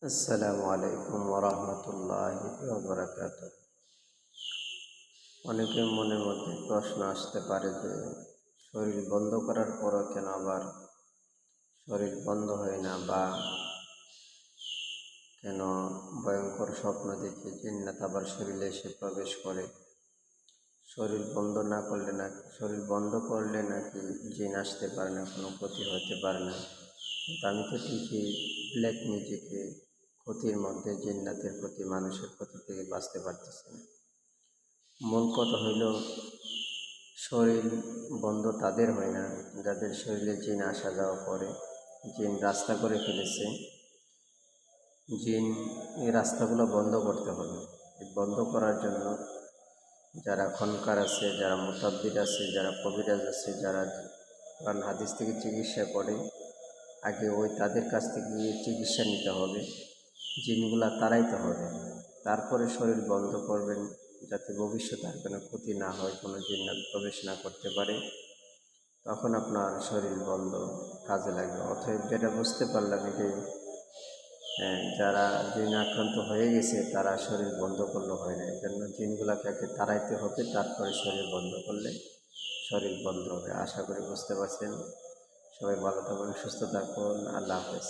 আসসালামু আলাইকুম ওরহমতুল্লাহি ওয়াবারাকাতুহ। অনেকের মনের মধ্যে প্রশ্ন আসতে পারে যে শরীর বন্ধ করার পরও কেন আবার শরীর বন্ধ হয় না, বা কেন ভয়ঙ্কর স্বপ্ন দেখে জিন্নাত আবার শরীরে এসে প্রবেশ করে। শরীর বন্ধ করলে নাকি জিন আসতে পারে না, কোনো ক্ষতি হতে পারে না। কিন্তু আমি তো ঠিকই ব্ল্যাক ম্যাজিকে ক্ষতির মধ্যে জিন্নাতের ক্ষতি, মানুষের ক্ষতি থেকে বাঁচতে পারতেছি না। মূল কথা হইল, শরীর বন্ধ তাদের হয় না যাদের শরীরে জিন আসা যাওয়া করে। জিন রাস্তা করে ফেলেছে। জিন এই রাস্তাগুলো বন্ধ করতে হবে। বন্ধ করার জন্য যারা খনকার আছে, যারা মুতাব্বির আছে, যারা কবিরাজ আছে, যারা কোরআন হাদিস থেকে চিকিৎসা করে, আগে তাদের কাছ থেকে চিকিৎসা নিতে হবে, জিনগুলা তাড়াইতে হবে। তারপরে শরীর বন্ধ করবেন, যাতে ভবিষ্যতে আর কোনো ক্ষতি না হয়, কোনো জিন্নাত প্রবেশ না করতে পারে। তখন আপনার শরীর বন্ধ কাজে লাগবে। অতএব যেটা বুঝতে পারলাম এটাই, যারা জিন আক্রান্ত হয়ে গেছে তারা শরীর বন্ধ করলে হয় না। এই জন্য জিনগুলাকে আগে তাড়াইতে হবে, তারপরে শরীর বন্ধ করলে শরীর বন্ধ হবে। আশা করি বুঝতে পারছেন। সবাই ভালো থাকুন, সুস্থ থাকুন। আল্লাহ হাফেজ।